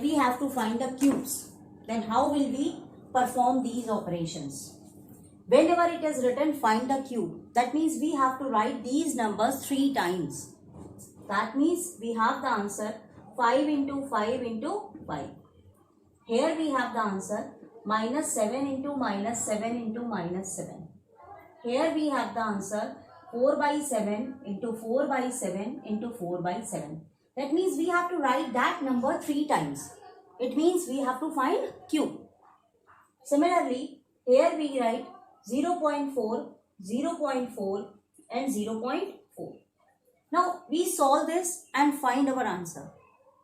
We have to find the cubes. Then how will we perform these operations? Whenever it is written find the cube, that means we have to write these numbers 3 times. That means we have the answer 5 into 5 into 5. Here we have the answer minus 7 into minus 7 into minus 7. Here we have the answer 4 by 7 into 4 by 7 into 4 by 7. That means we have to write that number 3 times. It means we have to find cube. Similarly, here we write 0.4, 0.4 and 0.4. Now we solve this and find our answer.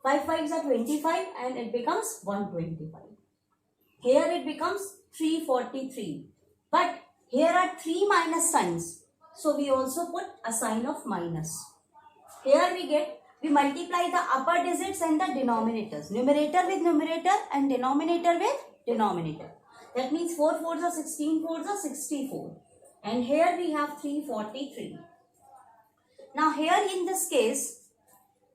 5 5s are 25 and it becomes 125. Here it becomes 343. But here are 3 minus signs. So we also put a sign of minus. Here we multiply the upper digits and the denominators. Numerator with numerator and denominator with denominator. That means 4 4s are 16, 4s are 64. And here we have 343. Now here in this case,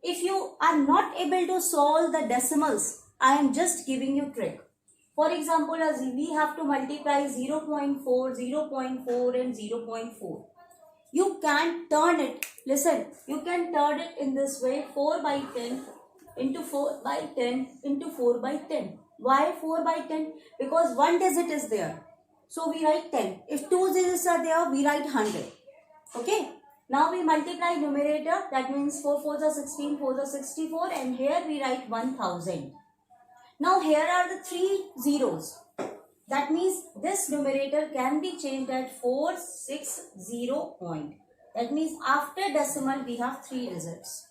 if you are not able to solve the decimals, I am just giving you trick. For example, as we have to multiply 0.4, 0.4 and 0.4. You can turn it, listen, you can turn it in this way, 4 by 10 into 4 by 10 into 4 by 10. Why 4 by 10? Because one digit is there. So we write 10. If two digits are there, we write 100. Okay. Now we multiply numerator. That means 4 4s are 16, 4s are 64 and here we write 1000. Now here are the 3 zeros. That means this numerator can be changed at 460 point. That means after decimal we have 3 digits.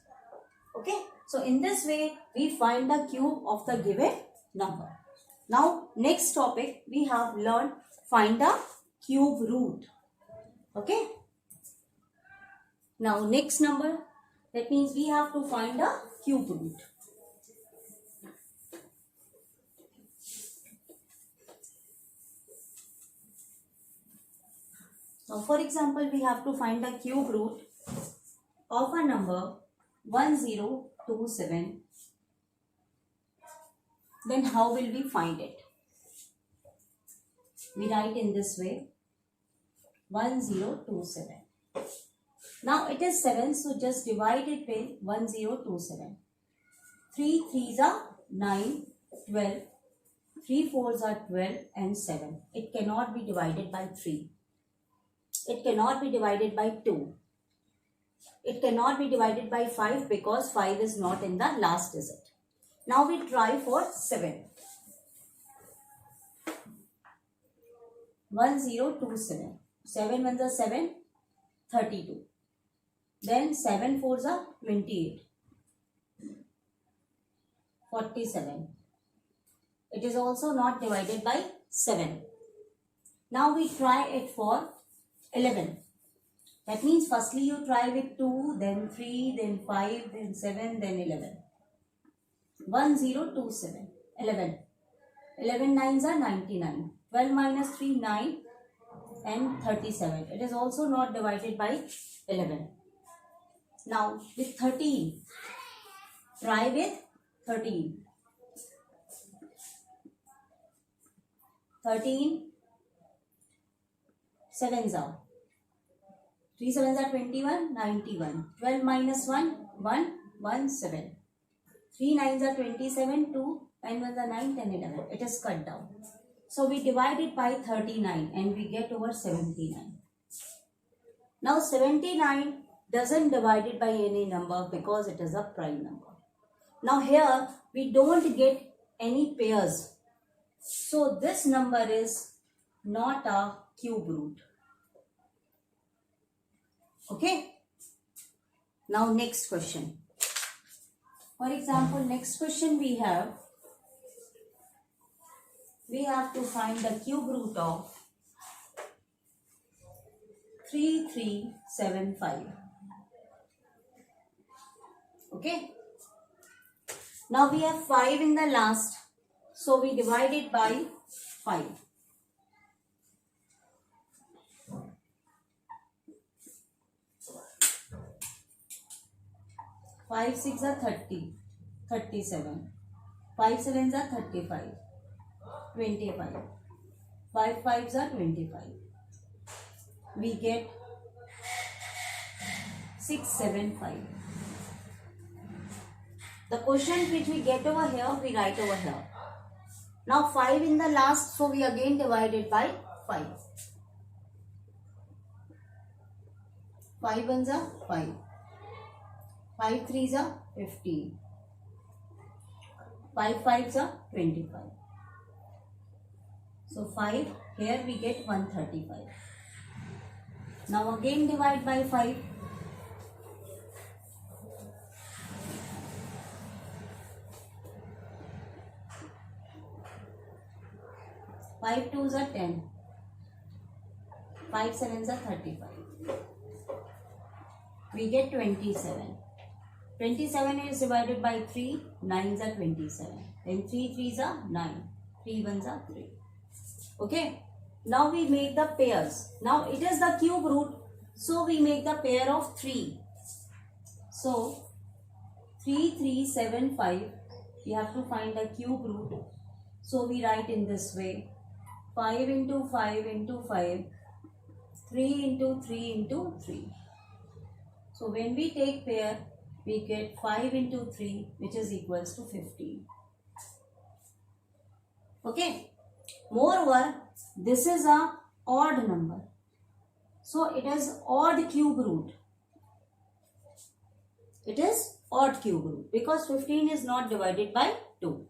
Okay. So in this way we find the cube of the given number. Now next topic we have learned find the cube root. Okay. Now next number, that means we have to find the cube root. Now for example, we have to find the cube root of a number 1027. Then how will we find it? We write in this way 1027. Now it is 7, so just divide it with 1027. 3 3s are 9, 12. 3 4s are 12 and 7. It cannot be divided by 3. It cannot be divided by 2. It cannot be divided by 5 because 5 is not in the last digit. Now we try for 7. 1027. 7 ones are 7, 32. Then 7 4s are 28. 47. It is also not divided by 7. Now we try it for 11. That means firstly you try with 2, then 3, then 5, then 7, then 11. 1027. 11. 11 9s are 99. 12 minus 3, 9 and 37. It is also not divided by 11. Now with 13, try with 13. 13 7s are 3 7s are 21, 91. 12 minus 1, 1, 7. 3 9s are 27, 2 9 1s are 9, 10, 11. It is cut down. So we divide it by 39 and we get over 79. Now 79 doesn't divide it by any number because it is a prime number. Now here we don't get any pairs. So this number is not a cube root. Okay. Now next question. For example, next question we have to find the cube root of 3375. Okay. Now we have 5 in the last. So we divide it by 5. 5 6 are 30. 37. 5 sevens are 35, 25. 5 fives are 25. We get 675. The quotient which we get over here, we write over here. Now 5 in the last, so we again divide it by 5. 5 ones are 5. 5 threes are 15. 5 fives are 25. So 5, here we get 135. Now again divide by 5. 5 twos are 10. 5 sevens are 35. We get 27. 27 is divided by 3. 9s are 27. Then 3 threes are 9. 3 ones are 3. Okay. Now we make the pairs. Now it is the cube root. So we make the pair of 3. So 3, 3, 7, 5. We have to find the cube root. So we write in this way. 5 into 5 into 5. 3 into 3 into 3. So when we take pair, we get 5 into 3, which is equals to 15. Okay. Moreover, this is a odd number. So it is odd cube root. It is odd cube root because 15 is not divided by 2.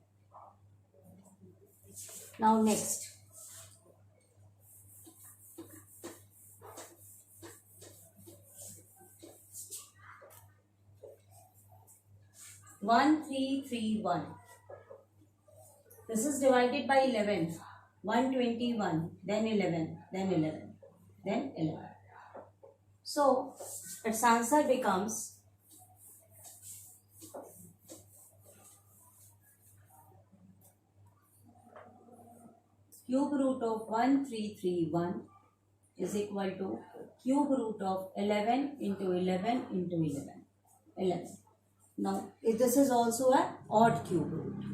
Now next. One, 3, 3, 1. This is divided by 11. 121, then 11, then 11, then 11. So, its answer becomes cube root of 1331 is equal to cube root of 11 into 11 into 11. 11. Now, this is also an odd cube root.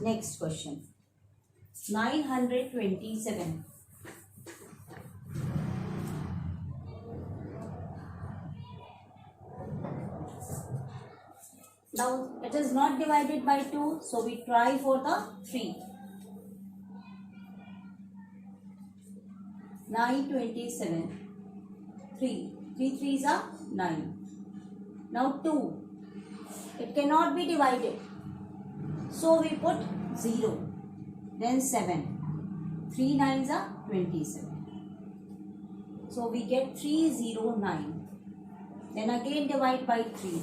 Next question. 927. Now, it is not divided by 2, so we try for the 3. 927. 3. 3 threes are 9. Now 2. It cannot be divided. So we put 0. Then 7. 3 nines are 27. So we get 309. Then again divide by 3.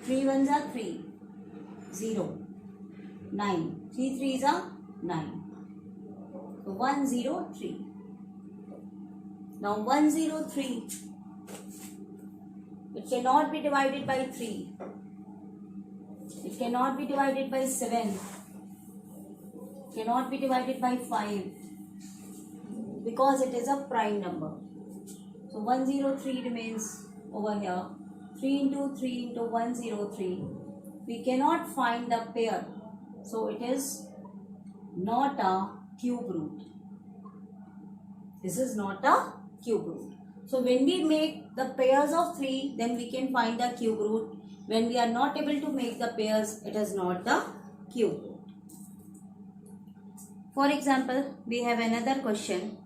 3 ones are 3. 0. 9. 3 threes are 9. So 103. Now 103. It cannot be divided by 3. It cannot be divided by 7. It cannot be divided by 5. Because it is a prime number. So 103 remains over here. 3 into 3 into 103. We cannot find the pair. So it is not a cube root. This is not a cube root. So when we make the pairs of 3, then we can find the cube root. When we are not able to make the pairs, it is not the cube root. For example, we have another question.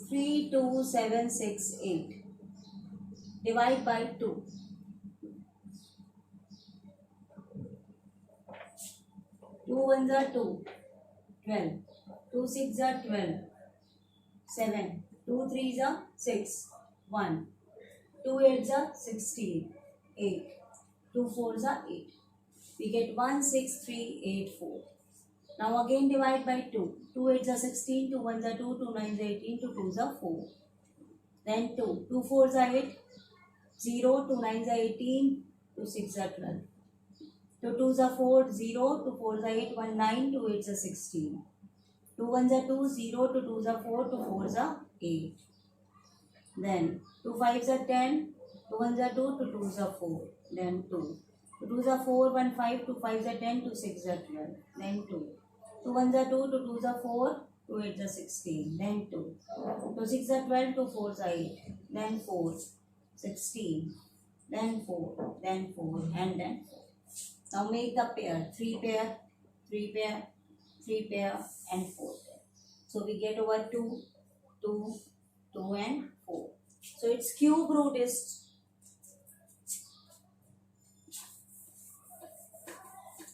Three, 2, 7, 6, 8. Divide by 2. 2 ones are 2. 12. 2 6 are 12. 7. 2 3s are 6. 1. 2 8s are 16. 8. 2 4s are 8. We get 1 6 3 8 4. Now again divide by 2. 2 8s are 16. 2 1s are 2. 2 9s are 18. 2 2s are 4. Then 2. 2 4s are 8. 0. 2 9s are 18. 2 6s are 12. 2 2s are 4, 0, 2 4s are 8, 1 9, 2 8s are 16. 2 1s are 2, 0, 2 2s are 4, 2 4s are 8. Then 2 5s are 10, 2 1s are 2, 2 2s are 4. Then 2. 2 2s are 4, 1 5, 2 5s are 10, 2 6s are 12. Then 2. 2 1s are 2, 2 2s are 4, 2 8s are 16. Then 2. 2 6s are 12, 2 4s are 8. Then 4, 16. Then 4, then 4, and then 4. Now make the pair. 3 pair, 3 pair, 3 pair, and 4 pair. So we get over 2, 2, 2, and 4. So its cube root is,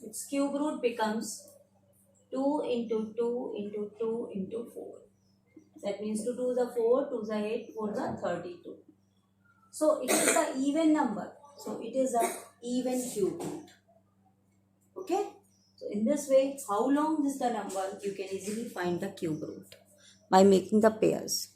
its cube root becomes 2 into 2 into 2 into 4. That means 2 2s are 4, 2s are 8, 4s are 32. So it is an even number. So it is an even cube root. Okay? So in this way, how long is the number? You can easily find the cube root by making the pairs.